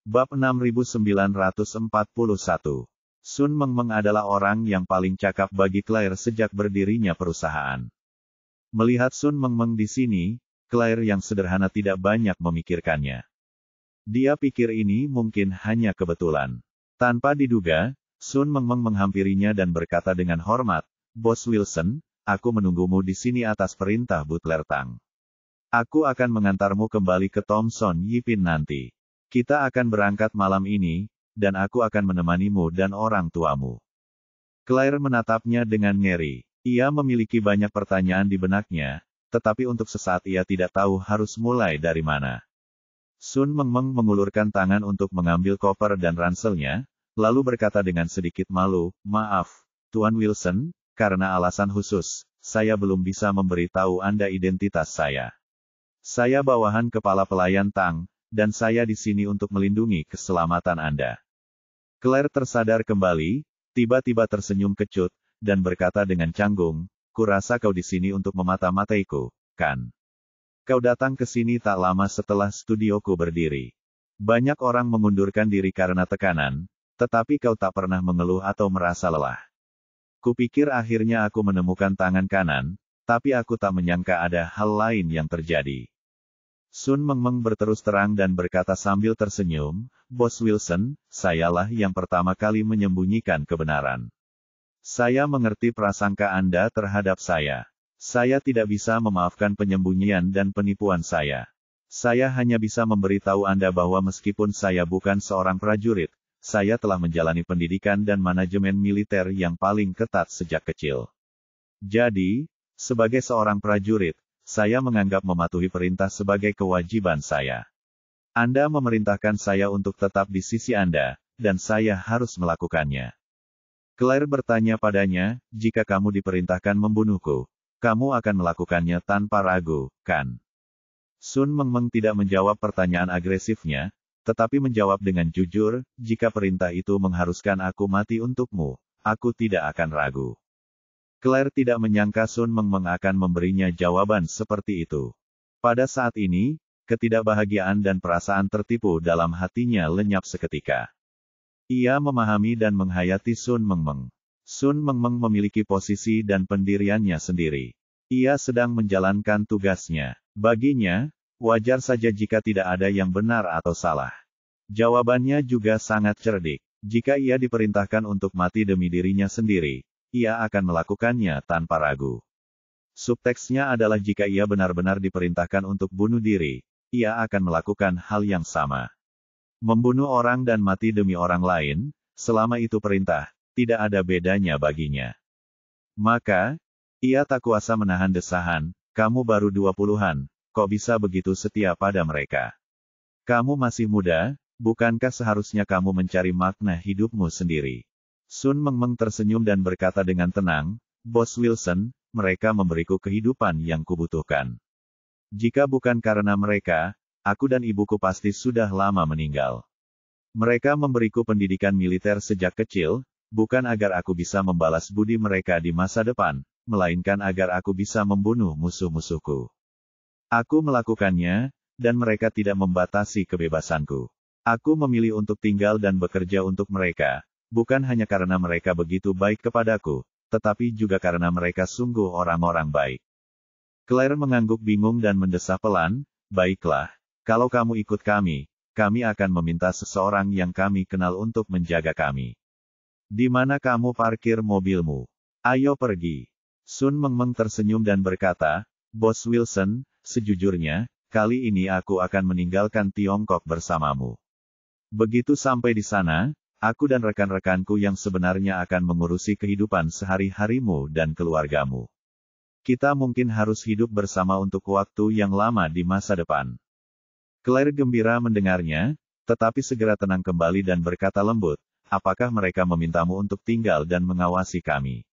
Bab 6941. Sun Mengmeng adalah orang yang paling cakap bagi Claire sejak berdirinya perusahaan. Melihat Sun Mengmeng di sini, Claire yang sederhana tidak banyak memikirkannya. Dia pikir ini mungkin hanya kebetulan. Tanpa diduga, Sun Mengmeng menghampirinya dan berkata dengan hormat, "Bos Wilson, aku menunggumu di sini atas perintah Butler Tang. Aku akan mengantarmu kembali ke Thomson Yipin nanti. Kita akan berangkat malam ini, dan aku akan menemanimu dan orang tuamu." Claire menatapnya dengan ngeri. Ia memiliki banyak pertanyaan di benaknya, tetapi untuk sesaat ia tidak tahu harus mulai dari mana. Sun Mengmeng mengulurkan tangan untuk mengambil koper dan ranselnya, lalu berkata dengan sedikit malu, "Maaf, Tuan Wilson, karena alasan khusus, saya belum bisa memberitahu Anda identitas saya. Saya bawahan kepala pelayan Tang, dan saya di sini untuk melindungi keselamatan Anda." Claire tersadar kembali, tiba-tiba tersenyum kecut, dan berkata dengan canggung, "Kurasa kau di sini untuk memata-mataiku, kan? Kau datang ke sini tak lama setelah studioku berdiri. Banyak orang mengundurkan diri karena tekanan, tetapi kau tak pernah mengeluh atau merasa lelah. Kupikir akhirnya aku menemukan tangan kanan, tapi aku tak menyangka ada hal lain yang terjadi." Sun Mengmeng berterus terang dan berkata sambil tersenyum, "Bos Wilson, sayalah yang pertama kali menyembunyikan kebenaran. Saya mengerti prasangka Anda terhadap saya. Saya tidak bisa memaafkan penyembunyian dan penipuan saya. Saya hanya bisa memberitahu Anda bahwa meskipun saya bukan seorang prajurit, saya telah menjalani pendidikan dan manajemen militer yang paling ketat sejak kecil. Jadi, sebagai seorang prajurit, saya menganggap mematuhi perintah sebagai kewajiban saya. Anda memerintahkan saya untuk tetap di sisi Anda, dan saya harus melakukannya." Claire bertanya padanya, "Jika kamu diperintahkan membunuhku, kamu akan melakukannya tanpa ragu, kan?" Sun Mengmeng tidak menjawab pertanyaan agresifnya, tetapi menjawab dengan jujur, "Jika perintah itu mengharuskan aku mati untukmu, aku tidak akan ragu." Claire tidak menyangka Sun Mengmeng akan memberinya jawaban seperti itu. Pada saat ini, ketidakbahagiaan dan perasaan tertipu dalam hatinya lenyap seketika. Ia memahami dan menghayati Sun Mengmeng. Sun Mengmeng memiliki posisi dan pendiriannya sendiri. Ia sedang menjalankan tugasnya. Baginya, wajar saja jika tidak ada yang benar atau salah. Jawabannya juga sangat cerdik. Jika ia diperintahkan untuk mati demi dirinya sendiri, ia akan melakukannya tanpa ragu. Subteksnya adalah jika ia benar-benar diperintahkan untuk bunuh diri, ia akan melakukan hal yang sama. Membunuh orang dan mati demi orang lain, selama itu perintah, tidak ada bedanya baginya. Maka, ia tak kuasa menahan desahan, "Kamu baru 20-an, kok bisa begitu setia pada mereka? Kamu masih muda, bukankah seharusnya kamu mencari makna hidupmu sendiri?" Sun Mengmeng tersenyum dan berkata dengan tenang, "Bos Wilson, mereka memberiku kehidupan yang kubutuhkan. Jika bukan karena mereka, aku dan ibuku pasti sudah lama meninggal. Mereka memberiku pendidikan militer sejak kecil, bukan agar aku bisa membalas budi mereka di masa depan, melainkan agar aku bisa membunuh musuh-musuhku. Aku melakukannya, dan mereka tidak membatasi kebebasanku. Aku memilih untuk tinggal dan bekerja untuk mereka, bukan hanya karena mereka begitu baik kepadaku, tetapi juga karena mereka sungguh orang-orang baik." Claire mengangguk bingung dan mendesah pelan, "Baiklah, kalau kamu ikut kami akan meminta seseorang yang kami kenal untuk menjaga kami. Di mana kamu parkir mobilmu? Ayo pergi." Sun Mengmeng tersenyum dan berkata, "Bos Wilson, sejujurnya, kali ini aku akan meninggalkan Tiongkok bersamamu. Begitu sampai di sana, aku dan rekan-rekanku yang sebenarnya akan mengurusi kehidupan sehari-harimu dan keluargamu. Kita mungkin harus hidup bersama untuk waktu yang lama di masa depan." Claire gembira mendengarnya, tetapi segera tenang kembali dan berkata lembut, "Apakah mereka memintamu untuk tinggal dan mengawasi kami?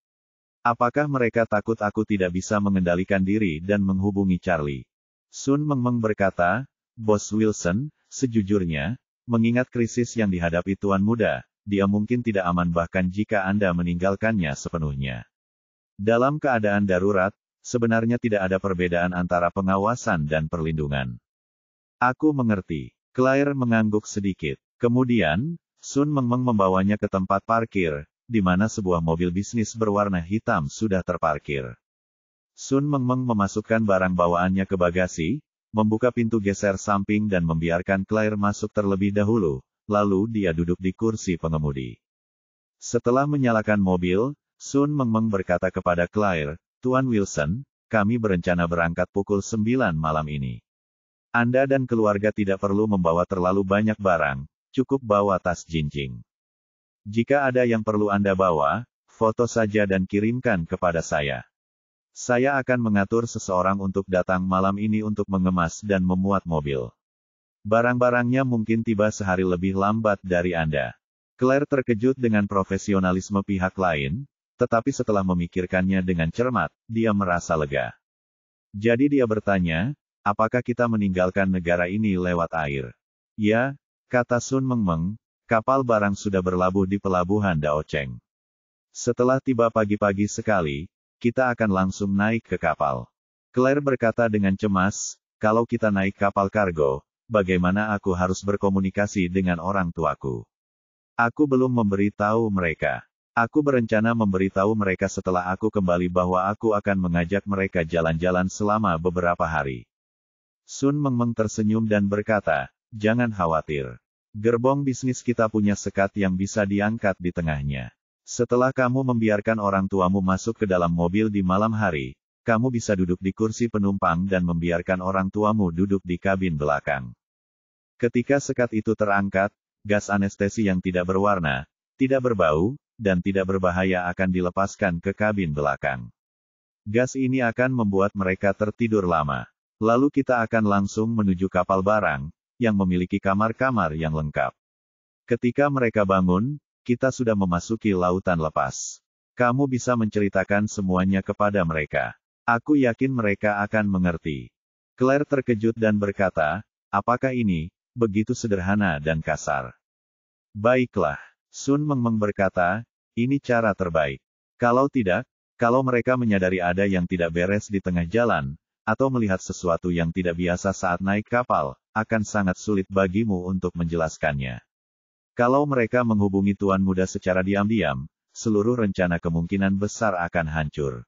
Apakah mereka takut aku tidak bisa mengendalikan diri dan menghubungi Charlie?" Sun Mengmeng berkata, "Bos Wilson, sejujurnya, mengingat krisis yang dihadapi Tuan Muda, dia mungkin tidak aman bahkan jika Anda meninggalkannya sepenuhnya. Dalam keadaan darurat, sebenarnya tidak ada perbedaan antara pengawasan dan perlindungan." "Aku mengerti." Claire mengangguk sedikit. Kemudian, Sun Mengmeng membawanya ke tempat parkir, di mana sebuah mobil bisnis berwarna hitam sudah terparkir. Sun Mengmeng memasukkan barang bawaannya ke bagasi, membuka pintu geser samping dan membiarkan Claire masuk terlebih dahulu, lalu dia duduk di kursi pengemudi. Setelah menyalakan mobil, Sun Mengmeng berkata kepada Claire, "Tuan Wilson, kami berencana berangkat pukul 9 malam ini. Anda dan keluarga tidak perlu membawa terlalu banyak barang, cukup bawa tas jinjing. Jika ada yang perlu Anda bawa, foto saja dan kirimkan kepada saya. Saya akan mengatur seseorang untuk datang malam ini untuk mengemas dan memuat mobil. Barang-barangnya mungkin tiba sehari lebih lambat dari Anda." Claire terkejut dengan profesionalisme pihak lain, tetapi setelah memikirkannya dengan cermat, dia merasa lega. Jadi dia bertanya, "Apakah kita meninggalkan negara ini lewat air?" "Ya," kata Sun Mengmeng, "kapal barang sudah berlabuh di pelabuhan Daocheng. Setelah tiba pagi-pagi sekali, kita akan langsung naik ke kapal." Claire berkata dengan cemas, "Kalau kita naik kapal kargo, bagaimana aku harus berkomunikasi dengan orang tuaku? Aku belum memberitahu mereka. Aku berencana memberitahu mereka setelah aku kembali bahwa aku akan mengajak mereka jalan-jalan selama beberapa hari." Sun Mengmeng tersenyum dan berkata, "Jangan khawatir. Gerbong bisnis kita punya sekat yang bisa diangkat di tengahnya. Setelah kamu membiarkan orang tuamu masuk ke dalam mobil di malam hari, kamu bisa duduk di kursi penumpang dan membiarkan orang tuamu duduk di kabin belakang. Ketika sekat itu terangkat, gas anestesi yang tidak berwarna, tidak berbau, dan tidak berbahaya akan dilepaskan ke kabin belakang. Gas ini akan membuat mereka tertidur lama. Lalu kita akan langsung menuju kapal barang, yang memiliki kamar-kamar yang lengkap. Ketika mereka bangun, kita sudah memasuki lautan lepas. Kamu bisa menceritakan semuanya kepada mereka. Aku yakin mereka akan mengerti." Claire terkejut dan berkata, "Apakah ini begitu sederhana dan kasar?" "Baiklah," Sun Mengmeng berkata, "ini cara terbaik. Kalau tidak, kalau mereka menyadari ada yang tidak beres di tengah jalan, atau melihat sesuatu yang tidak biasa saat naik kapal, akan sangat sulit bagimu untuk menjelaskannya. Kalau mereka menghubungi Tuan Muda secara diam-diam, seluruh rencana kemungkinan besar akan hancur."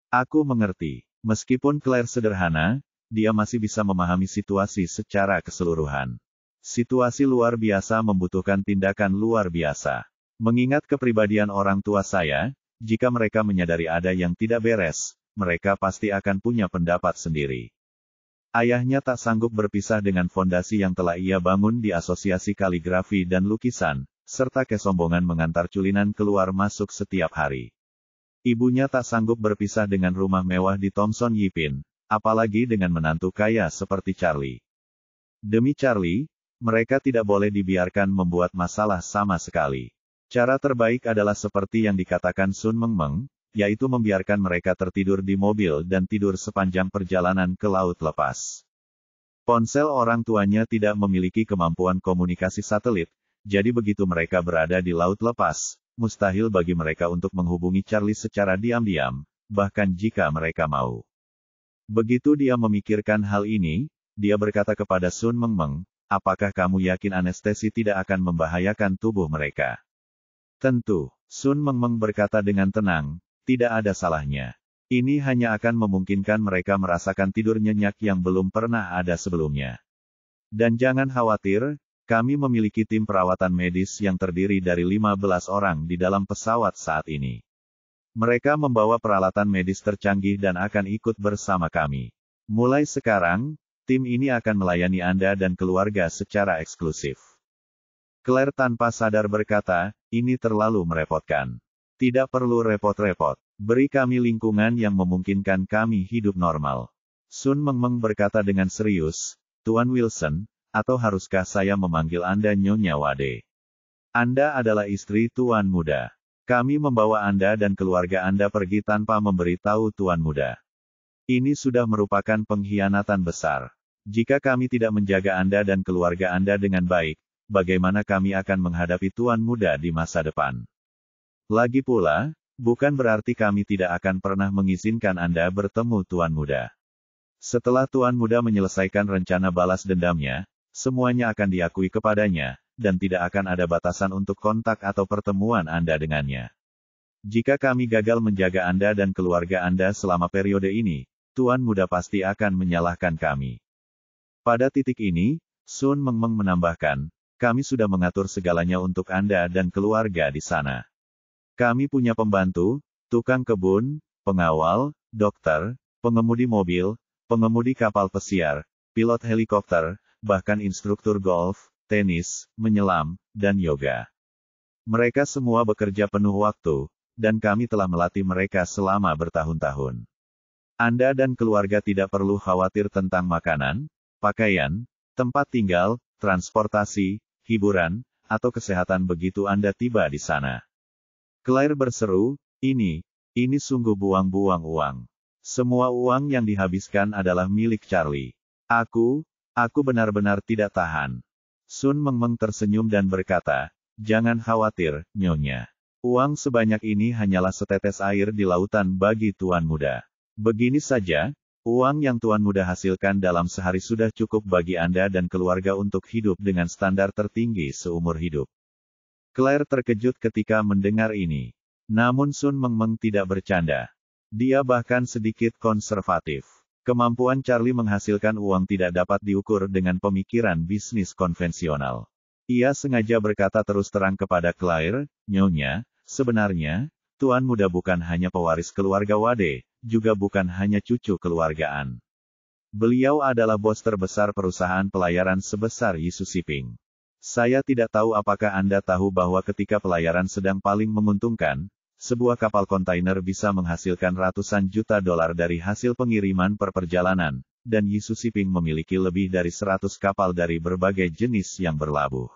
"Aku mengerti." Meskipun Claire sederhana, dia masih bisa memahami situasi secara keseluruhan. Situasi luar biasa membutuhkan tindakan luar biasa. Mengingat kepribadian orang tua saya, jika mereka menyadari ada yang tidak beres, mereka pasti akan punya pendapat sendiri. Ayahnya tak sanggup berpisah dengan fondasi yang telah ia bangun di Asosiasi Kaligrafi dan Lukisan, serta kesombongan mengantar culinan keluar masuk setiap hari. Ibunya tak sanggup berpisah dengan rumah mewah di Thomson Yipin, apalagi dengan menantu kaya seperti Charlie. Demi Charlie, mereka tidak boleh dibiarkan membuat masalah sama sekali. Cara terbaik adalah seperti yang dikatakan Sun Mengmeng, yaitu membiarkan mereka tertidur di mobil dan tidur sepanjang perjalanan ke laut lepas. Ponsel orang tuanya tidak memiliki kemampuan komunikasi satelit, jadi begitu mereka berada di laut lepas, mustahil bagi mereka untuk menghubungi Charlie secara diam-diam, bahkan jika mereka mau. Begitu dia memikirkan hal ini, dia berkata kepada Sun Mengmeng, "Apakah kamu yakin anestesi tidak akan membahayakan tubuh mereka?" "Tentu," Sun Mengmeng berkata dengan tenang, "tidak ada salahnya. Ini hanya akan memungkinkan mereka merasakan tidur nyenyak yang belum pernah ada sebelumnya. Dan jangan khawatir, kami memiliki tim perawatan medis yang terdiri dari 15 orang di dalam pesawat saat ini. Mereka membawa peralatan medis tercanggih dan akan ikut bersama kami. Mulai sekarang, tim ini akan melayani Anda dan keluarga secara eksklusif." Claire tanpa sadar berkata, "Ini terlalu merepotkan. Tidak perlu repot-repot. Beri kami lingkungan yang memungkinkan kami hidup normal." Sun Mengmeng berkata dengan serius, "Tuan Wilson, atau haruskah saya memanggil Anda Nyonya Wade? Anda adalah istri Tuan Muda. Kami membawa Anda dan keluarga Anda pergi tanpa memberitahu Tuan Muda. Ini sudah merupakan pengkhianatan besar. Jika kami tidak menjaga Anda dan keluarga Anda dengan baik, bagaimana kami akan menghadapi Tuan Muda di masa depan? Lagi pula, bukan berarti kami tidak akan pernah mengizinkan Anda bertemu Tuan Muda. Setelah Tuan Muda menyelesaikan rencana balas dendamnya, semuanya akan diakui kepadanya, dan tidak akan ada batasan untuk kontak atau pertemuan Anda dengannya. Jika kami gagal menjaga Anda dan keluarga Anda selama periode ini, Tuan Muda pasti akan menyalahkan kami. Pada titik ini, Sun Mengmeng menambahkan, kami sudah mengatur segalanya untuk Anda dan keluarga di sana. Kami punya pembantu, tukang kebun, pengawal, dokter, pengemudi mobil, pengemudi kapal pesiar, pilot helikopter, bahkan instruktur golf, tenis, menyelam, dan yoga. Mereka semua bekerja penuh waktu, dan kami telah melatih mereka selama bertahun-tahun. Anda dan keluarga tidak perlu khawatir tentang makanan, pakaian, tempat tinggal, transportasi, hiburan, atau kesehatan begitu Anda tiba di sana. Claire berseru, ini sungguh buang-buang uang. Semua uang yang dihabiskan adalah milik Charlie. Aku benar-benar tidak tahan. Sun Mengmeng tersenyum dan berkata, jangan khawatir, Nyonya. Uang sebanyak ini hanyalah setetes air di lautan bagi Tuan Muda. Begini saja, uang yang Tuan Muda hasilkan dalam sehari sudah cukup bagi Anda dan keluarga untuk hidup dengan standar tertinggi seumur hidup. Claire terkejut ketika mendengar ini. Namun Sun Mengmeng tidak bercanda. Dia bahkan sedikit konservatif. Kemampuan Charlie menghasilkan uang tidak dapat diukur dengan pemikiran bisnis konvensional. Ia sengaja berkata terus terang kepada Claire, Nyonya, sebenarnya, Tuan Muda bukan hanya pewaris keluarga Wade, juga bukan hanya cucu keluargaan. Beliau adalah bos terbesar perusahaan pelayaran sebesar Yisu Shipping. Saya tidak tahu apakah Anda tahu bahwa ketika pelayaran sedang paling menguntungkan, sebuah kapal kontainer bisa menghasilkan ratusan juta dolar dari hasil pengiriman per perjalanan, dan Yisu Shipping memiliki lebih dari 100 kapal dari berbagai jenis yang berlabuh.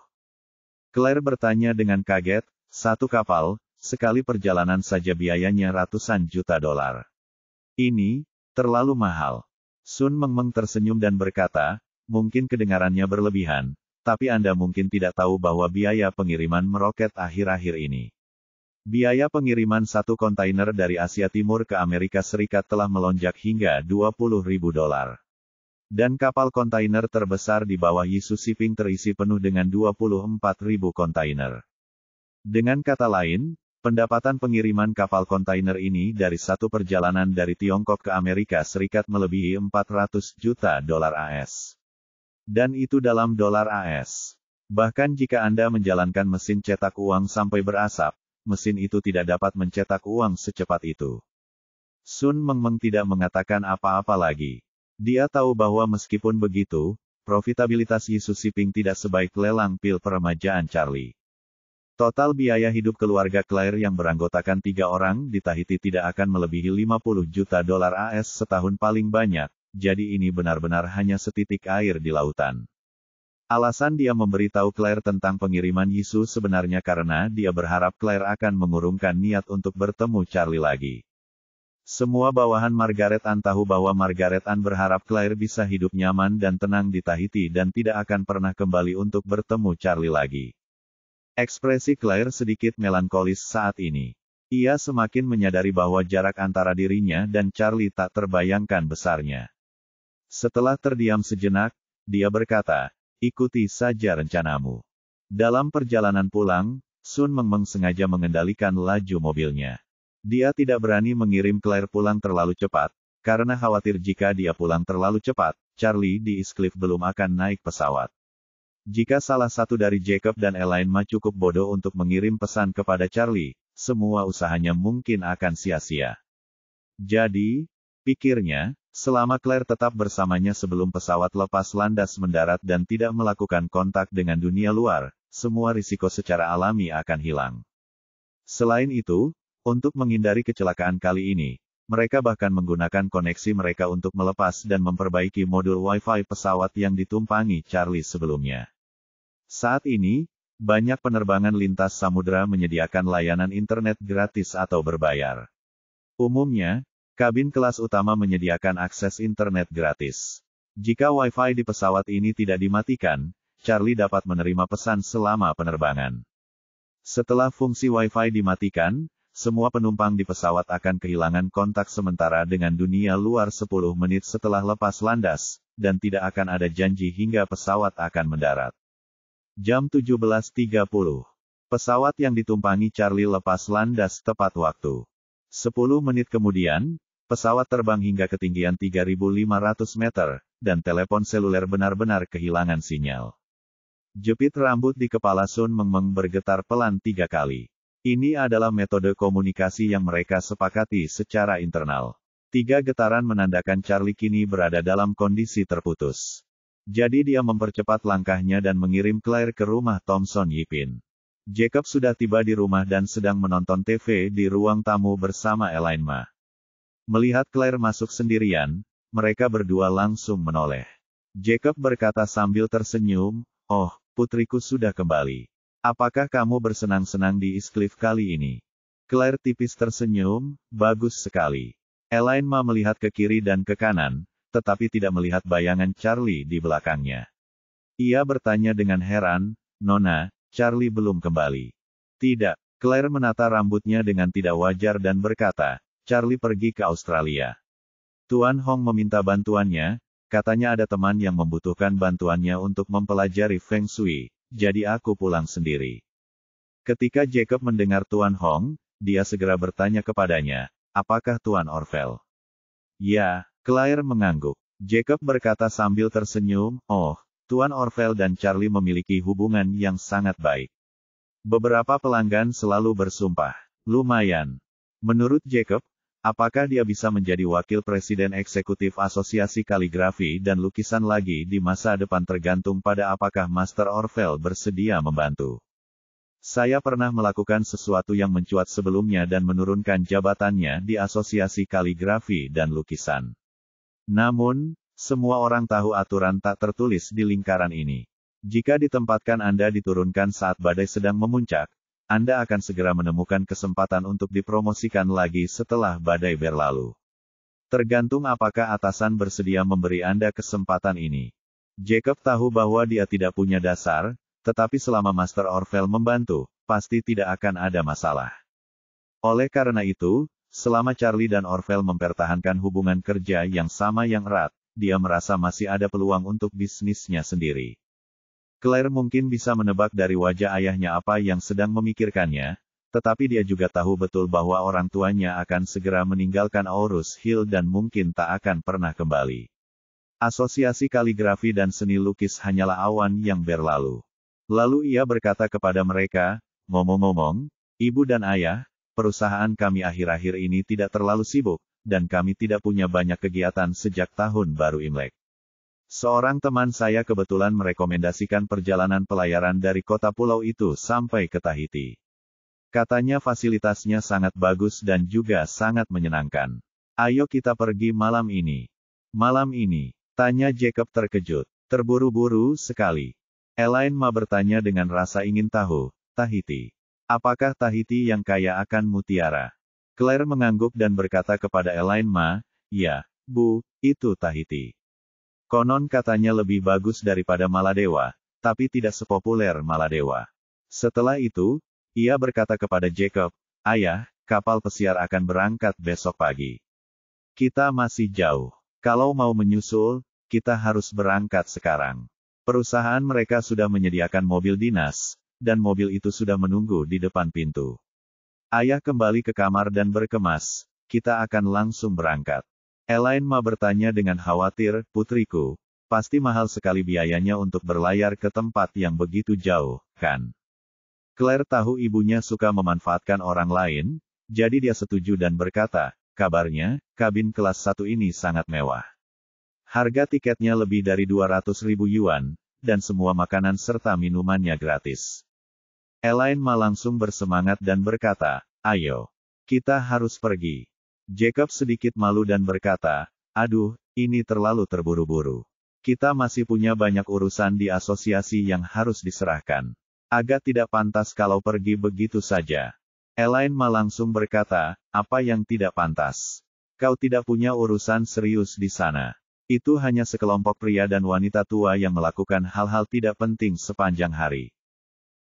Claire bertanya dengan kaget, satu kapal, sekali perjalanan saja biayanya ratusan juta dolar. Ini terlalu mahal. Sun Mengmeng tersenyum dan berkata, mungkin kedengarannya berlebihan, tapi Anda mungkin tidak tahu bahwa biaya pengiriman meroket akhir-akhir ini. Biaya pengiriman satu kontainer dari Asia Timur ke Amerika Serikat telah melonjak hingga 20.000 dolar. Dan kapal kontainer terbesar di bawah Yisu Shipping terisi penuh dengan 24.000 kontainer. Dengan kata lain, pendapatan pengiriman kapal kontainer ini dari satu perjalanan dari Tiongkok ke Amerika Serikat melebihi 400 juta dolar AS. Dan itu dalam dolar AS. Bahkan jika Anda menjalankan mesin cetak uang sampai berasap, mesin itu tidak dapat mencetak uang secepat itu. Sun Mengmeng tidak mengatakan apa-apa lagi. Dia tahu bahwa meskipun begitu, profitabilitas Yisu Shipping tidak sebaik lelang pil peremajaan Charlie. Total biaya hidup keluarga Claire yang beranggotakan 3 orang di Tahiti tidak akan melebihi 50 juta dolar AS setahun paling banyak, jadi ini benar-benar hanya setitik air di lautan. Alasan dia memberitahu Claire tentang pengiriman Yisu sebenarnya karena dia berharap Claire akan mengurungkan niat untuk bertemu Charlie lagi. Semua bawahan Margaret Ann tahu bahwa Margaret Ann berharap Claire bisa hidup nyaman dan tenang di Tahiti dan tidak akan pernah kembali untuk bertemu Charlie lagi. Ekspresi Claire sedikit melankolis saat ini. Ia semakin menyadari bahwa jarak antara dirinya dan Charlie tak terbayangkan besarnya. Setelah terdiam sejenak, dia berkata, ikuti saja rencanamu. Dalam perjalanan pulang, Sun Mengmeng sengaja mengendalikan laju mobilnya. Dia tidak berani mengirim Claire pulang terlalu cepat, karena khawatir jika dia pulang terlalu cepat, Charlie di East Cliff belum akan naik pesawat. Jika salah satu dari Jacob dan Elaine Ma cukup bodoh untuk mengirim pesan kepada Charlie, semua usahanya mungkin akan sia-sia. Jadi, pikirnya, selama Claire tetap bersamanya sebelum pesawat lepas landas mendarat dan tidak melakukan kontak dengan dunia luar, semua risiko secara alami akan hilang. Selain itu, untuk menghindari kecelakaan kali ini, mereka bahkan menggunakan koneksi mereka untuk melepas dan memperbaiki modul Wi-Fi pesawat yang ditumpangi Charlie sebelumnya. Saat ini, banyak penerbangan lintas samudera menyediakan layanan internet gratis atau berbayar. Umumnya, kabin kelas utama menyediakan akses internet gratis. Jika Wi-Fi di pesawat ini tidak dimatikan, Charlie dapat menerima pesan selama penerbangan. Setelah fungsi Wi-Fi dimatikan, semua penumpang di pesawat akan kehilangan kontak sementara dengan dunia luar 10 menit setelah lepas landas, dan tidak akan ada janji hingga pesawat akan mendarat. Jam 17.30. Pesawat yang ditumpangi Charlie lepas landas tepat waktu. 10 menit kemudian, pesawat terbang hingga ketinggian 3.500 meter, dan telepon seluler benar-benar kehilangan sinyal. Jepit rambut di kepala Sun Mengmeng bergetar pelan 3 kali. Ini adalah metode komunikasi yang mereka sepakati secara internal. 3 getaran menandakan Charlie kini berada dalam kondisi terputus. Jadi dia mempercepat langkahnya dan mengirim Claire ke rumah Thomson Yipin. Jacob sudah tiba di rumah dan sedang menonton TV di ruang tamu bersama Elaine Ma. Melihat Claire masuk sendirian, mereka berdua langsung menoleh. Jacob berkata sambil tersenyum, "Oh, putriku sudah kembali. Apakah kamu bersenang-senang di East Cliff kali ini?" Claire tipis tersenyum, "Bagus sekali." Elaine Ma melihat ke kiri dan ke kanan, tetapi tidak melihat bayangan Charlie di belakangnya. Ia bertanya dengan heran, "Nona, Charlie belum kembali?" "Tidak." Claire menata rambutnya dengan tidak wajar dan berkata, "Charlie pergi ke Australia. Tuan Hong meminta bantuannya, katanya ada teman yang membutuhkan bantuannya untuk mempelajari Feng Shui, jadi aku pulang sendiri." Ketika Jacob mendengar Tuan Hong, dia segera bertanya kepadanya, "Apakah Tuan Orville?" "Ya." Claire mengangguk. Jacob berkata sambil tersenyum, "Oh, Tuan Orville dan Charlie memiliki hubungan yang sangat baik. Beberapa pelanggan selalu bersumpah. Lumayan." Menurut Jacob, apakah dia bisa menjadi wakil presiden eksekutif Asosiasi Kaligrafi dan Lukisan lagi di masa depan tergantung pada apakah Master Orville bersedia membantu. "Saya pernah melakukan sesuatu yang mencuat sebelumnya dan menurunkan jabatannya di Asosiasi Kaligrafi dan Lukisan. Namun, semua orang tahu aturan tak tertulis di lingkaran ini. Jika ditempatkan Anda diturunkan saat badai sedang memuncak, Anda akan segera menemukan kesempatan untuk dipromosikan lagi setelah badai berlalu. Tergantung apakah atasan bersedia memberi Anda kesempatan ini." Jacob tahu bahwa dia tidak punya dasar, tetapi selama Master Orville membantu, pasti tidak akan ada masalah. Oleh karena itu, selama Charlie dan Orville mempertahankan hubungan kerja yang sama yang erat, dia merasa masih ada peluang untuk bisnisnya sendiri. Claire mungkin bisa menebak dari wajah ayahnya apa yang sedang memikirkannya, tetapi dia juga tahu betul bahwa orang tuanya akan segera meninggalkan Aurus Hill dan mungkin tak akan pernah kembali. Asosiasi Kaligrafi dan Seni Lukis hanyalah awan yang berlalu. Lalu ia berkata kepada mereka, "Ngomong-ngomong, Ibu dan Ayah, perusahaan kami akhir-akhir ini tidak terlalu sibuk, dan kami tidak punya banyak kegiatan sejak tahun baru Imlek. Seorang teman saya kebetulan merekomendasikan perjalanan pelayaran dari kota pulau itu sampai ke Tahiti. Katanya fasilitasnya sangat bagus dan juga sangat menyenangkan. Ayo kita pergi malam ini." "Malam ini?" tanya Jacob terkejut. "Terburu-buru sekali." Elaine Ma bertanya dengan rasa ingin tahu, "Tahiti? Apakah Tahiti yang kaya akan mutiara?" Claire mengangguk dan berkata kepada Elaine Ma, "Ya, Bu, itu Tahiti. Konon katanya lebih bagus daripada Maladewa, tapi tidak sepopuler Maladewa." Setelah itu, ia berkata kepada Jacob, "Ayah, kapal pesiar akan berangkat besok pagi. Kita masih jauh. Kalau mau menyusul, kita harus berangkat sekarang." Perusahaan mereka sudah menyediakan mobil dinas, dan mobil itu sudah menunggu di depan pintu. Ayah kembali ke kamar dan berkemas, "Kita akan langsung berangkat." Elaine Ma bertanya dengan khawatir, "Putriku, pasti mahal sekali biayanya untuk berlayar ke tempat yang begitu jauh, kan?" Claire tahu ibunya suka memanfaatkan orang lain, jadi dia setuju dan berkata, "Kabarnya, kabin kelas 1 ini sangat mewah. Harga tiketnya lebih dari 200.000 yuan, dan semua makanan serta minumannya gratis." Elaine Ma langsung bersemangat dan berkata, "Ayo. Kita harus pergi." Jacob sedikit malu dan berkata, "Aduh, ini terlalu terburu-buru. Kita masih punya banyak urusan di asosiasi yang harus diserahkan. Agak tidak pantas kalau pergi begitu saja." Elaine Ma langsung berkata, "Apa yang tidak pantas? Kau tidak punya urusan serius di sana. Itu hanya sekelompok pria dan wanita tua yang melakukan hal-hal tidak penting sepanjang hari.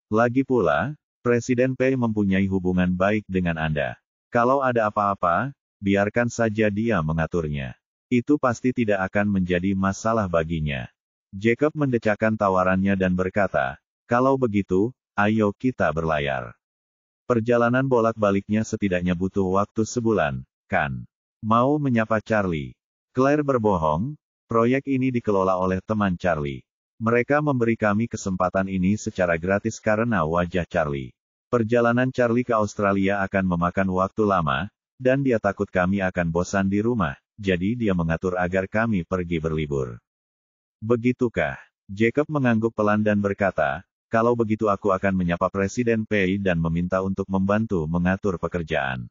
Lagi pula, Presiden Pei mempunyai hubungan baik dengan Anda. Kalau ada apa-apa, biarkan saja dia mengaturnya. Itu pasti tidak akan menjadi masalah baginya." Jacob mendecakkan tawarannya dan berkata, Kalau begitu, ayo kita berlayar. Perjalanan bolak-baliknya setidaknya butuh waktu sebulan, kan? Mau menyapa Charlie. Claire berbohong, proyek ini dikelola oleh teman Charlie. Mereka memberi kami kesempatan ini secara gratis karena wajah Charlie. Perjalanan Charlie ke Australia akan memakan waktu lama, dan dia takut kami akan bosan di rumah, jadi dia mengatur agar kami pergi berlibur. Begitukah? Jacob mengangguk pelan dan berkata, kalau begitu aku akan menyapa Presiden Pei dan meminta untuk membantu mengatur pekerjaan.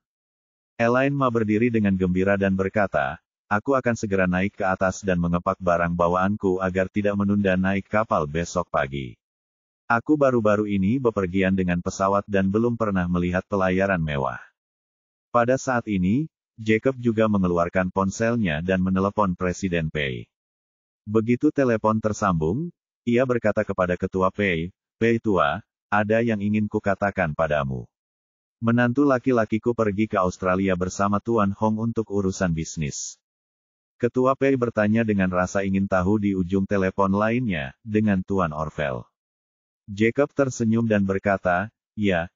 Elaine Ma berdiri dengan gembira dan berkata, aku akan segera naik ke atas dan mengepak barang bawaanku agar tidak menunda naik kapal besok pagi. Aku baru-baru ini bepergian dengan pesawat dan belum pernah melihat pelayaran mewah. Pada saat ini, Jacob juga mengeluarkan ponselnya dan menelepon Presiden Pei. Begitu telepon tersambung, ia berkata kepada Ketua Pei, Pei tua, ada yang ingin kukatakan padamu. Menantu laki-lakiku pergi ke Australia bersama Tuan Hong untuk urusan bisnis. Ketua Pei bertanya dengan rasa ingin tahu di ujung telepon lainnya, dengan Tuan Orvel. Jacob tersenyum dan berkata, ya,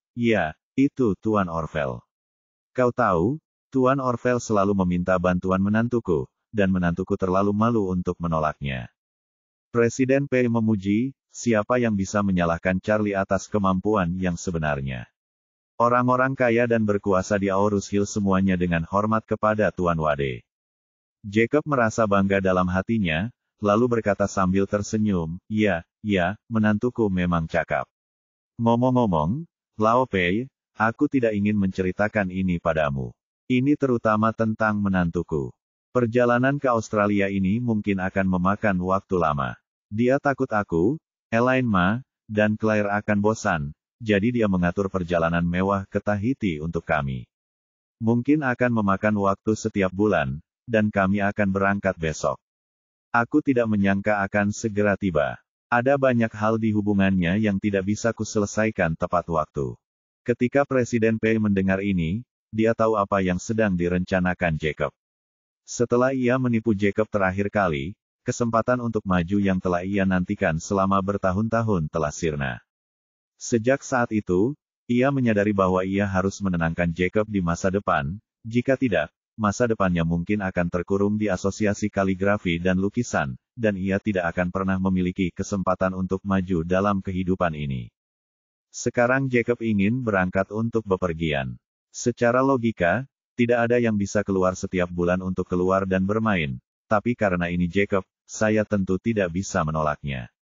itu Tuan Orvel. Kau tahu, Tuan Orvel selalu meminta bantuan menantuku, dan menantuku terlalu malu untuk menolaknya. Presiden Pei memuji, siapa yang bisa menyalahkan Charlie atas kemampuan yang sebenarnya. Orang-orang kaya dan berkuasa di Aurus Hill semuanya dengan hormat kepada Tuan Wade. Jacob merasa bangga dalam hatinya, lalu berkata sambil tersenyum, ya, menantuku memang cakap. Ngomong-ngomong, Lao Pei, aku tidak ingin menceritakan ini padamu. Ini terutama tentang menantuku. Perjalanan ke Australia ini mungkin akan memakan waktu lama. Dia takut aku, Elaine Ma, dan Claire akan bosan, jadi dia mengatur perjalanan mewah ke Tahiti untuk kami. Mungkin akan memakan waktu setiap bulan, dan kami akan berangkat besok. Aku tidak menyangka akan segera tiba. Ada banyak hal di hubungannya yang tidak bisa kuselesaikan tepat waktu. Ketika Presiden Pei mendengar ini, dia tahu apa yang sedang direncanakan Jacob. Setelah ia menipu Jacob terakhir kali, kesempatan untuk maju yang telah ia nantikan selama bertahun-tahun telah sirna. Sejak saat itu, ia menyadari bahwa ia harus menenangkan Jacob di masa depan, jika tidak, masa depannya mungkin akan terkurung di asosiasi kaligrafi dan lukisan, dan ia tidak akan pernah memiliki kesempatan untuk maju dalam kehidupan ini. Sekarang Jacob ingin berangkat untuk bepergian. Secara logika, tidak ada yang bisa keluar setiap bulan untuk keluar dan bermain, tapi karena ini Jacob, saya tentu tidak bisa menolaknya.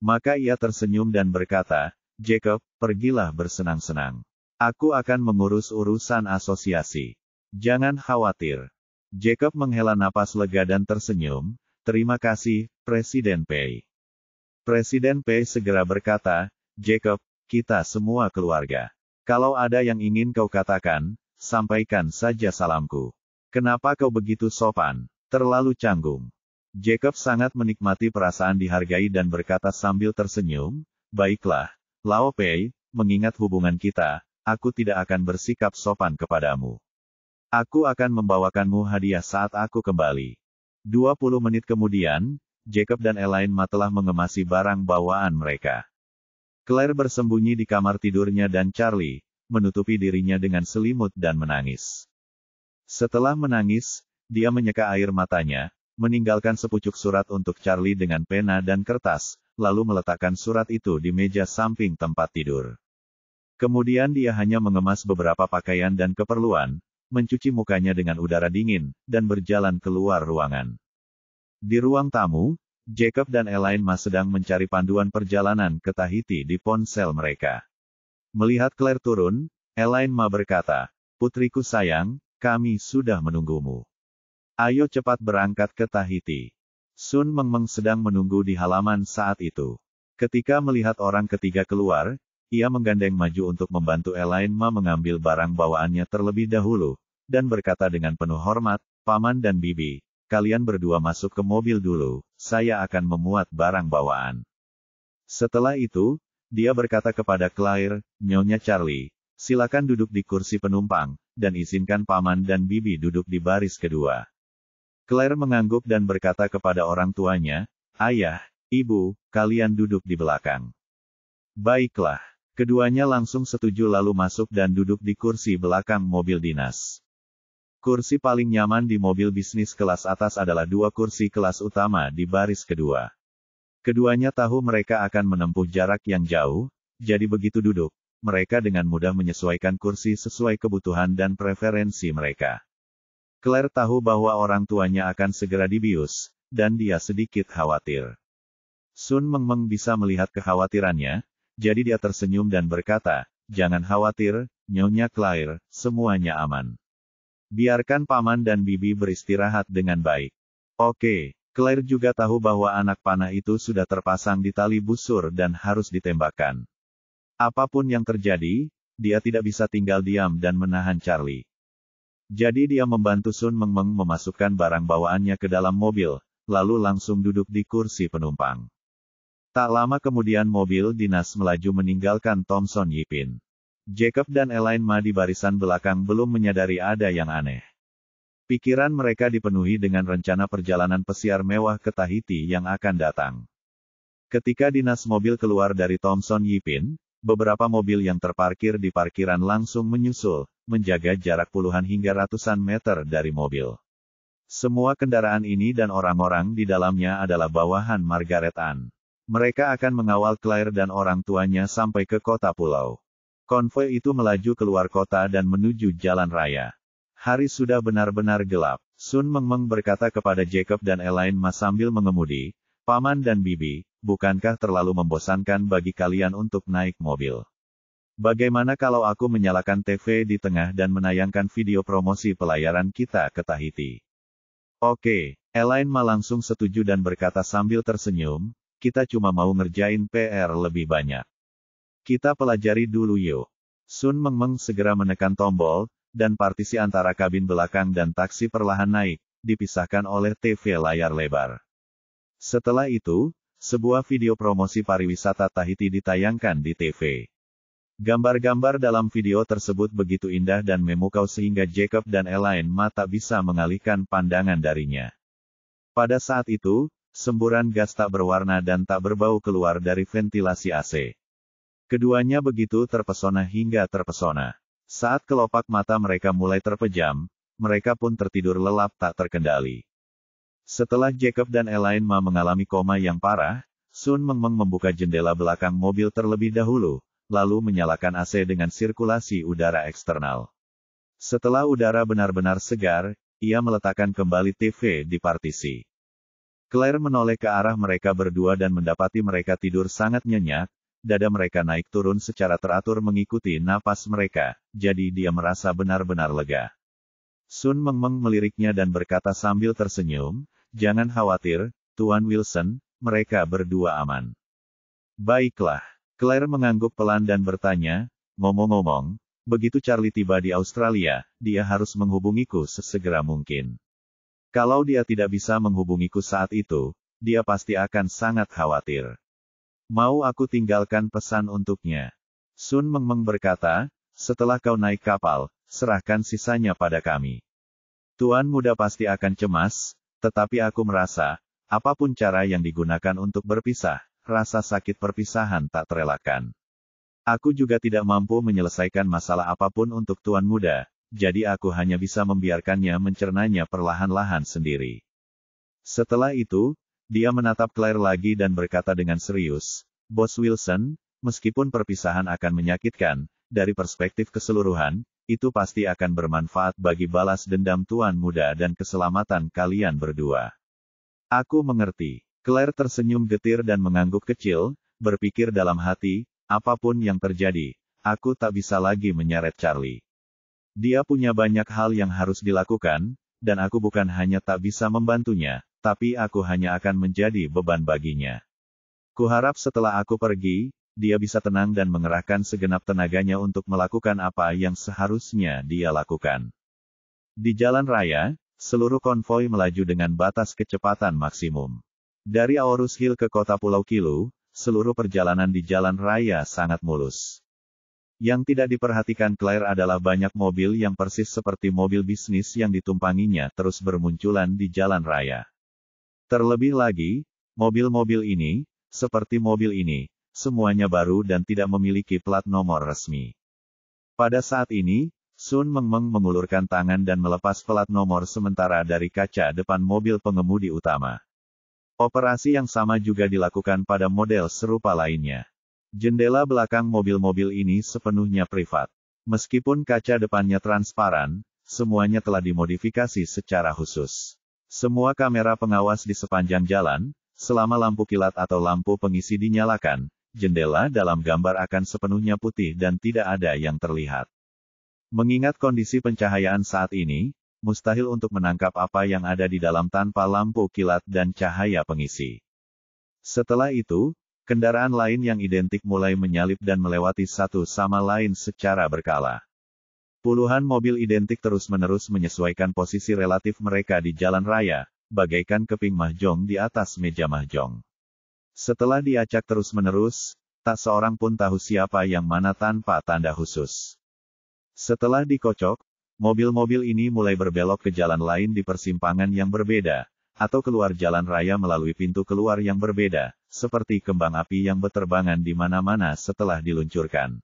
Maka ia tersenyum dan berkata, Jacob, pergilah bersenang-senang. Aku akan mengurus urusan asosiasi. Jangan khawatir. Jacob menghela napas lega dan tersenyum, terima kasih, Presiden Pei. Presiden Pei segera berkata, Jacob, kita semua keluarga. Kalau ada yang ingin kau katakan, sampaikan saja salamku. Kenapa kau begitu sopan? Terlalu canggung. Jacob sangat menikmati perasaan dihargai dan berkata sambil tersenyum, baiklah, Lao Pei, mengingat hubungan kita, aku tidak akan bersikap sopan kepadamu. Aku akan membawakanmu hadiah saat aku kembali. 20 menit kemudian, Jacob dan Elaine Ma telah mengemasi barang bawaan mereka. Claire bersembunyi di kamar tidurnya dan Charlie, menutupi dirinya dengan selimut dan menangis. Setelah menangis, dia menyeka air matanya, meninggalkan sepucuk surat untuk Charlie dengan pena dan kertas, lalu meletakkan surat itu di meja samping tempat tidur. Kemudian dia hanya mengemas beberapa pakaian dan keperluan, mencuci mukanya dengan udara dingin, dan berjalan keluar ruangan. Di ruang tamu, Jacob dan Elaine Ma sedang mencari panduan perjalanan ke Tahiti di ponsel mereka. Melihat Claire turun, Elaine Ma berkata, putriku sayang, kami sudah menunggumu. Ayo cepat berangkat ke Tahiti. Sun Mengmeng sedang menunggu di halaman saat itu. Ketika melihat orang ketiga keluar, ia menggandeng maju untuk membantu Elaine Ma mengambil barang bawaannya terlebih dahulu, dan berkata dengan penuh hormat, Paman dan Bibi, kalian berdua masuk ke mobil dulu, saya akan memuat barang bawaan. Setelah itu, dia berkata kepada Claire, Nyonya Charlie, silakan duduk di kursi penumpang, dan izinkan Paman dan Bibi duduk di baris kedua. Claire mengangguk dan berkata kepada orang tuanya, Ayah, Ibu, kalian duduk di belakang. Baiklah. Keduanya langsung setuju lalu masuk dan duduk di kursi belakang mobil dinas. Kursi paling nyaman di mobil bisnis kelas atas adalah dua kursi kelas utama di baris kedua. Keduanya tahu mereka akan menempuh jarak yang jauh, jadi begitu duduk, mereka dengan mudah menyesuaikan kursi sesuai kebutuhan dan preferensi mereka. Claire tahu bahwa orang tuanya akan segera dibius, dan dia sedikit khawatir. Sun Mengmeng bisa melihat kekhawatirannya, jadi dia tersenyum dan berkata, "Jangan khawatir, Nyonya Claire, semuanya aman. Biarkan Paman dan Bibi beristirahat dengan baik." Oke, Claire juga tahu bahwa anak panah itu sudah terpasang di tali busur dan harus ditembakkan. Apapun yang terjadi, dia tidak bisa tinggal diam dan menahan Charlie. Jadi dia membantu Sun Mengmeng memasukkan barang bawaannya ke dalam mobil, lalu langsung duduk di kursi penumpang. Tak lama kemudian mobil dinas melaju meninggalkan Thomson Yipin. Jacob dan Elaine Ma di barisan belakang belum menyadari ada yang aneh. Pikiran mereka dipenuhi dengan rencana perjalanan pesiar mewah ke Tahiti yang akan datang. Ketika dinas mobil keluar dari Thomson Yipin, beberapa mobil yang terparkir di parkiran langsung menyusul, menjaga jarak puluhan hingga ratusan meter dari mobil. Semua kendaraan ini dan orang-orang di dalamnya adalah bawahan Margaret Ann. Mereka akan mengawal Claire dan orang tuanya sampai ke kota pulau. Konvoi itu melaju keluar kota dan menuju jalan raya. Hari sudah benar-benar gelap. Sun Mengmeng berkata kepada Jacob dan Elaine Ma sambil mengemudi, "Paman dan Bibi, bukankah terlalu membosankan bagi kalian untuk naik mobil? Bagaimana kalau aku menyalakan TV di tengah dan menayangkan video promosi pelayaran kita ke Tahiti?" "Oke," Elaine Ma langsung setuju dan berkata sambil tersenyum, "Kita cuma mau ngerjain PR lebih banyak. Kita pelajari dulu yuk." Sun Mengmeng segera menekan tombol, dan partisi antara kabin belakang dan taksi perlahan naik, dipisahkan oleh TV layar lebar. Setelah itu, sebuah video promosi pariwisata Tahiti ditayangkan di TV. Gambar-gambar dalam video tersebut begitu indah dan memukau sehingga Jacob dan Elaine Ma tak bisa mengalihkan pandangan darinya. Pada saat itu, semburan gas tak berwarna dan tak berbau keluar dari ventilasi AC. Keduanya begitu terpesona hingga terpesona. Saat kelopak mata mereka mulai terpejam, mereka pun tertidur lelap tak terkendali. Setelah Jacob dan Elaine Ma mengalami koma yang parah, Sun Mengmeng membuka jendela belakang mobil terlebih dahulu, lalu menyalakan AC dengan sirkulasi udara eksternal. Setelah udara benar-benar segar, ia meletakkan kembali TV di partisi. Claire menoleh ke arah mereka berdua dan mendapati mereka tidur sangat nyenyak, dada mereka naik turun secara teratur mengikuti napas mereka, jadi dia merasa benar-benar lega. Sun Mengmeng meliriknya dan berkata sambil tersenyum, "Jangan khawatir, Tuan Wilson, mereka berdua aman." "Baiklah." Claire mengangguk pelan dan bertanya, "Ngomong-ngomong, begitu Charlie tiba di Australia, dia harus menghubungiku sesegera mungkin. Kalau dia tidak bisa menghubungiku saat itu, dia pasti akan sangat khawatir. Mau aku tinggalkan pesan untuknya?" Sun Mengmeng berkata, "Setelah kau naik kapal, serahkan sisanya pada kami. Tuan muda pasti akan cemas, tetapi aku merasa, apapun cara yang digunakan untuk berpisah, rasa sakit perpisahan tak terelakkan. Aku juga tidak mampu menyelesaikan masalah apapun untuk Tuan muda, jadi aku hanya bisa membiarkannya mencernanya perlahan-lahan sendiri." Setelah itu, dia menatap Claire lagi dan berkata dengan serius, "Bos Wilson, meskipun perpisahan akan menyakitkan, dari perspektif keseluruhan, itu pasti akan bermanfaat bagi balas dendam Tuan muda dan keselamatan kalian berdua." "Aku mengerti." Claire tersenyum getir dan mengangguk kecil, berpikir dalam hati, apapun yang terjadi, aku tak bisa lagi menyeret Charlie. Dia punya banyak hal yang harus dilakukan, dan aku bukan hanya tak bisa membantunya, tapi aku hanya akan menjadi beban baginya. Kuharap setelah aku pergi, dia bisa tenang dan mengerahkan segenap tenaganya untuk melakukan apa yang seharusnya dia lakukan." Di jalan raya, seluruh konvoi melaju dengan batas kecepatan maksimum. Dari Aorus Hill ke kota Pulau Kilu, seluruh perjalanan di jalan raya sangat mulus. Yang tidak diperhatikan Claire adalah banyak mobil yang persis seperti mobil bisnis yang ditumpanginya terus bermunculan di jalan raya. Terlebih lagi, mobil-mobil ini, seperti mobil ini, semuanya baru dan tidak memiliki plat nomor resmi. Pada saat ini, Sun Mengmeng mengulurkan tangan dan melepas plat nomor sementara dari kaca depan mobil pengemudi utama. Operasi yang sama juga dilakukan pada model serupa lainnya. Jendela belakang mobil-mobil ini sepenuhnya privat. Meskipun kaca depannya transparan, semuanya telah dimodifikasi secara khusus. Semua kamera pengawas di sepanjang jalan, selama lampu kilat atau lampu pengisi dinyalakan, jendela dalam gambar akan sepenuhnya putih dan tidak ada yang terlihat. Mengingat kondisi pencahayaan saat ini, mustahil untuk menangkap apa yang ada di dalam tanpa lampu kilat dan cahaya pengisi. Setelah itu, kendaraan lain yang identik mulai menyalip dan melewati satu sama lain secara berkala. Puluhan mobil identik terus-menerus menyesuaikan posisi relatif mereka di jalan raya, bagaikan keping mahjong di atas meja mahjong. Setelah diacak terus-menerus, tak seorang pun tahu siapa yang mana tanpa tanda khusus. Setelah dikocok, mobil-mobil ini mulai berbelok ke jalan lain di persimpangan yang berbeda, atau keluar jalan raya melalui pintu keluar yang berbeda, seperti kembang api yang berterbangan di mana-mana setelah diluncurkan.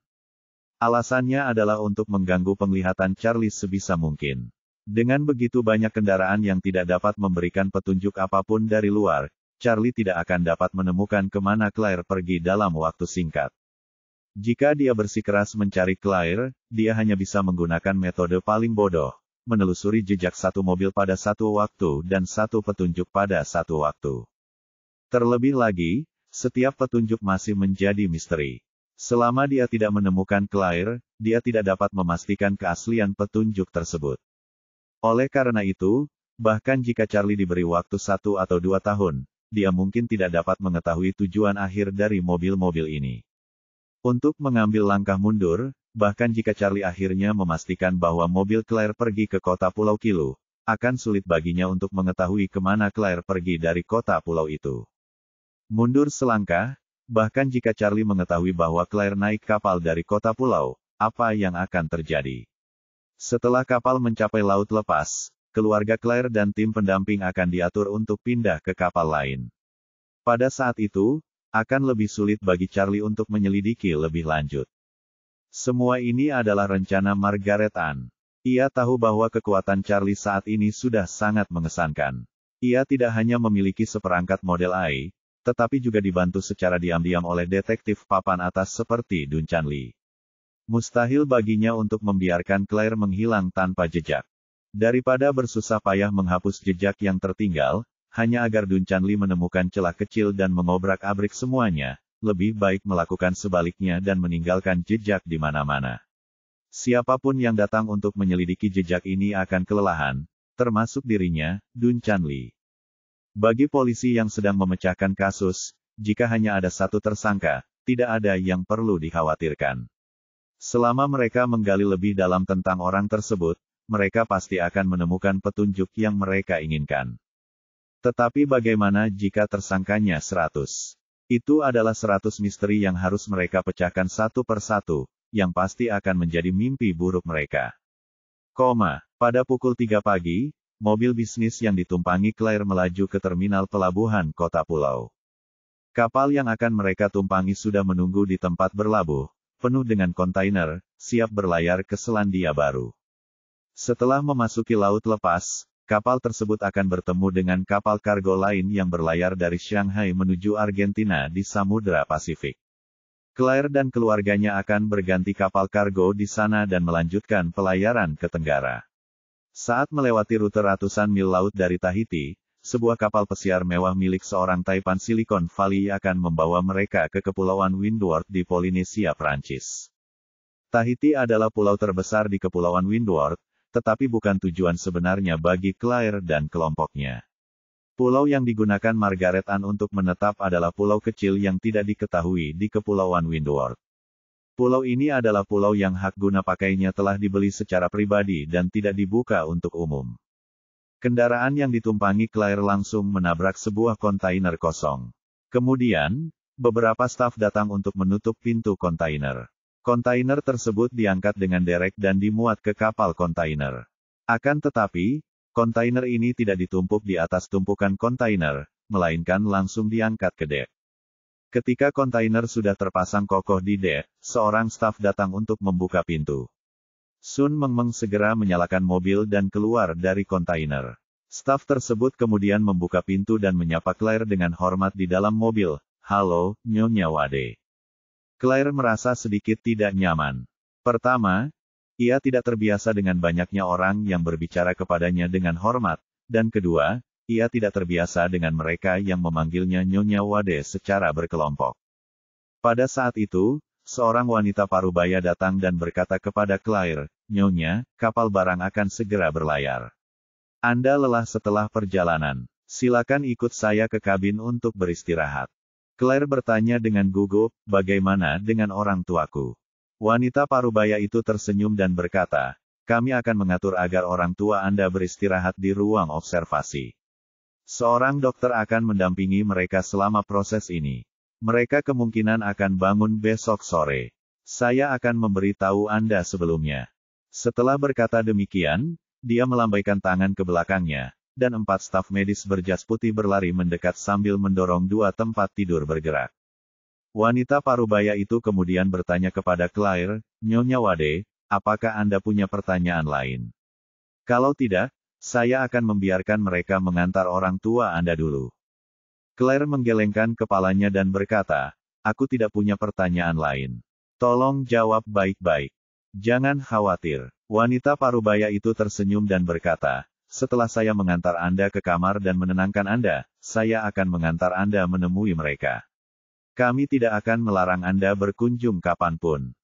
Alasannya adalah untuk mengganggu penglihatan Charlie sebisa mungkin. Dengan begitu banyak kendaraan yang tidak dapat memberikan petunjuk apapun dari luar, Charlie tidak akan dapat menemukan kemana Claire pergi dalam waktu singkat. Jika dia bersikeras mencari Claire, dia hanya bisa menggunakan metode paling bodoh, menelusuri jejak satu mobil pada satu waktu dan satu petunjuk pada satu waktu. Terlebih lagi, setiap petunjuk masih menjadi misteri. Selama dia tidak menemukan Claire, dia tidak dapat memastikan keaslian petunjuk tersebut. Oleh karena itu, bahkan jika Charlie diberi waktu 1 atau 2 tahun, dia mungkin tidak dapat mengetahui tujuan akhir dari mobil-mobil ini. Untuk mengambil langkah mundur, bahkan jika Charlie akhirnya memastikan bahwa mobil Claire pergi ke kota Pulau Kilu, akan sulit baginya untuk mengetahui kemana Claire pergi dari kota pulau itu. Mundur selangkah, bahkan jika Charlie mengetahui bahwa Claire naik kapal dari kota pulau, apa yang akan terjadi? Setelah kapal mencapai laut lepas, keluarga Claire dan tim pendamping akan diatur untuk pindah ke kapal lain. Pada saat itu, akan lebih sulit bagi Charlie untuk menyelidiki lebih lanjut. Semua ini adalah rencana Margaret Ann. Ia tahu bahwa kekuatan Charlie saat ini sudah sangat mengesankan. Ia tidak hanya memiliki seperangkat model AI, tetapi juga dibantu secara diam-diam oleh detektif papan atas seperti Dun Chanli. Mustahil baginya untuk membiarkan Claire menghilang tanpa jejak. Daripada bersusah payah menghapus jejak yang tertinggal, hanya agar Dun Chanli menemukan celah kecil dan mengobrak-abrik semuanya, lebih baik melakukan sebaliknya dan meninggalkan jejak di mana-mana. Siapapun yang datang untuk menyelidiki jejak ini akan kelelahan, termasuk dirinya, Dun Chanli. Bagi polisi yang sedang memecahkan kasus, jika hanya ada satu tersangka, tidak ada yang perlu dikhawatirkan. Selama mereka menggali lebih dalam tentang orang tersebut, mereka pasti akan menemukan petunjuk yang mereka inginkan. Tetapi bagaimana jika tersangkanya 100? Itu adalah 100 misteri yang harus mereka pecahkan satu persatu, yang pasti akan menjadi mimpi buruk mereka. Pada pukul 3 pagi, mobil bisnis yang ditumpangi Claire melaju ke terminal pelabuhan kota pulau. Kapal yang akan mereka tumpangi sudah menunggu di tempat berlabuh, penuh dengan kontainer, siap berlayar ke Selandia Baru. Setelah memasuki laut lepas, kapal tersebut akan bertemu dengan kapal kargo lain yang berlayar dari Shanghai menuju Argentina di Samudra Pasifik. Claire dan keluarganya akan berganti kapal kargo di sana dan melanjutkan pelayaran ke Tenggara. Saat melewati rute ratusan mil laut dari Tahiti, sebuah kapal pesiar mewah milik seorang taipan Silicon Valley akan membawa mereka ke Kepulauan Windward di Polinesia, Prancis. Tahiti adalah pulau terbesar di Kepulauan Windward, tetapi bukan tujuan sebenarnya bagi Claire dan kelompoknya. Pulau yang digunakan Margaret Ann untuk menetap adalah pulau kecil yang tidak diketahui di Kepulauan Windward. Pulau ini adalah pulau yang hak guna pakainya telah dibeli secara pribadi dan tidak dibuka untuk umum. Kendaraan yang ditumpangi Claire langsung menabrak sebuah kontainer kosong. Kemudian, beberapa staf datang untuk menutup pintu kontainer. Kontainer tersebut diangkat dengan derek dan dimuat ke kapal kontainer. Akan tetapi, kontainer ini tidak ditumpuk di atas tumpukan kontainer, melainkan langsung diangkat ke dek. Ketika kontainer sudah terpasang kokoh di dek, seorang staf datang untuk membuka pintu. Sun Mengmeng segera menyalakan mobil dan keluar dari kontainer. Staf tersebut kemudian membuka pintu dan menyapa Claire dengan hormat di dalam mobil. "Halo, Nyonya Wade." Claire merasa sedikit tidak nyaman. Pertama, ia tidak terbiasa dengan banyaknya orang yang berbicara kepadanya dengan hormat. Dan kedua, ia tidak terbiasa dengan mereka yang memanggilnya Nyonya Wade secara berkelompok. Pada saat itu, seorang wanita parubaya datang dan berkata kepada Claire, "Nyonya, kapal barang akan segera berlayar. Anda lelah setelah perjalanan. Silakan ikut saya ke kabin untuk beristirahat." Claire bertanya dengan gugup, "Bagaimana dengan orang tuaku?" Wanita parubaya itu tersenyum dan berkata, "Kami akan mengatur agar orang tua Anda beristirahat di ruang observasi. Seorang dokter akan mendampingi mereka selama proses ini. Mereka kemungkinan akan bangun besok sore. Saya akan memberitahu Anda sebelumnya." Setelah berkata demikian, dia melambaikan tangan ke belakangnya, dan 4 staf medis berjas putih berlari mendekat sambil mendorong 2 tempat tidur bergerak. Wanita parubaya itu kemudian bertanya kepada Claire, "Nyonya Wade, apakah Anda punya pertanyaan lain? Kalau tidak, saya akan membiarkan mereka mengantar orang tua Anda dulu." Claire menggelengkan kepalanya dan berkata, "Aku tidak punya pertanyaan lain. Tolong jawab baik-baik. Jangan khawatir." Wanita parubaya itu tersenyum dan berkata, "Setelah saya mengantar Anda ke kamar dan menenangkan Anda, saya akan mengantar Anda menemui mereka. Kami tidak akan melarang Anda berkunjung kapanpun."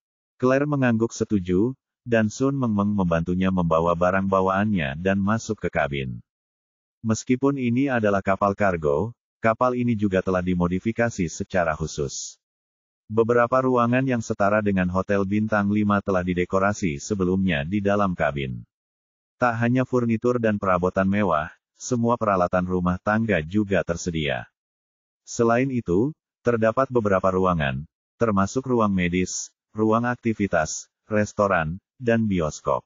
Claire mengangguk setuju, dan Sun Mengmeng membantunya membawa barang bawaannya dan masuk ke kabin. Meskipun ini adalah kapal kargo, kapal ini juga telah dimodifikasi secara khusus. Beberapa ruangan yang setara dengan hotel bintang 5 telah didekorasi sebelumnya di dalam kabin. Tak hanya furnitur dan perabotan mewah, semua peralatan rumah tangga juga tersedia. Selain itu, terdapat beberapa ruangan, termasuk ruang medis, ruang aktivitas, restoran, dan bioskop.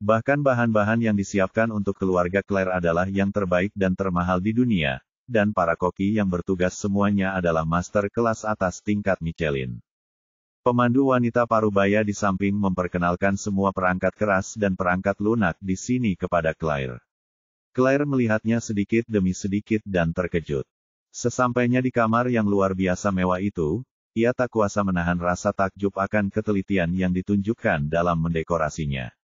Bahkan bahan-bahan yang disiapkan untuk keluarga Claire adalah yang terbaik dan termahal di dunia, dan para koki yang bertugas semuanya adalah master kelas atas tingkat Michelin. Pemandu wanita parubaya di samping memperkenalkan semua perangkat keras dan perangkat lunak di sini kepada Claire. Claire melihatnya sedikit demi sedikit dan terkejut. Sesampainya di kamar yang luar biasa mewah itu, ia tak kuasa menahan rasa takjub akan ketelitian yang ditunjukkan dalam mendekorasinya.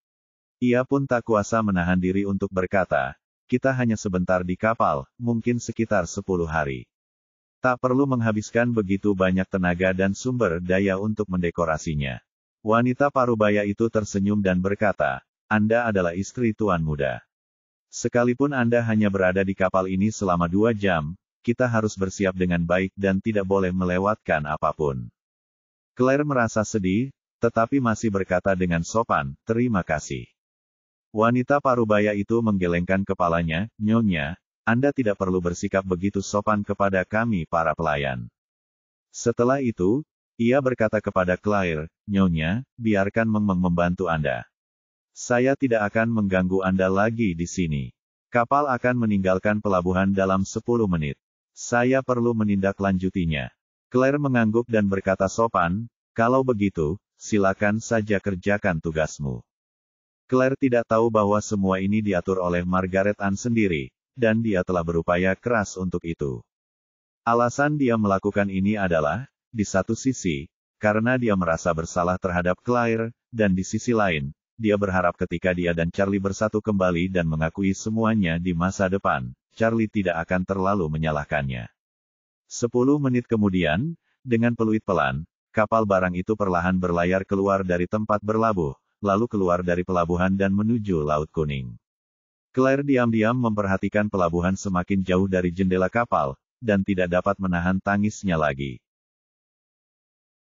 Ia pun tak kuasa menahan diri untuk berkata, "Kita hanya sebentar di kapal, mungkin sekitar 10 hari. Tak perlu menghabiskan begitu banyak tenaga dan sumber daya untuk mendekorasinya." Wanita parubaya itu tersenyum dan berkata, "Anda adalah istri tuan muda. Sekalipun Anda hanya berada di kapal ini selama 2 jam, kita harus bersiap dengan baik dan tidak boleh melewatkan apapun." Claire merasa sedih, tetapi masih berkata dengan sopan, "Terima kasih." Wanita parubaya itu menggelengkan kepalanya, "Nyonya, Anda tidak perlu bersikap begitu sopan kepada kami para pelayan." Setelah itu, ia berkata kepada Claire, "Nyonya, biarkan Mengmeng membantu Anda. Saya tidak akan mengganggu Anda lagi di sini. Kapal akan meninggalkan pelabuhan dalam 10 menit. Saya perlu menindaklanjutinya." Claire mengangguk dan berkata sopan, "Kalau begitu, silakan saja kerjakan tugasmu." Claire tidak tahu bahwa semua ini diatur oleh Margaret Ann sendiri, dan dia telah berupaya keras untuk itu. Alasan dia melakukan ini adalah, di satu sisi, karena dia merasa bersalah terhadap Claire, dan di sisi lain, dia berharap ketika dia dan Charlie bersatu kembali dan mengakui semuanya di masa depan, Charlie tidak akan terlalu menyalahkannya. 10 menit kemudian, dengan peluit pelan, kapal barang itu perlahan berlayar keluar dari tempat berlabuh, lalu keluar dari pelabuhan dan menuju Laut Kuning. Claire diam-diam memperhatikan pelabuhan semakin jauh dari jendela kapal, dan tidak dapat menahan tangisnya lagi.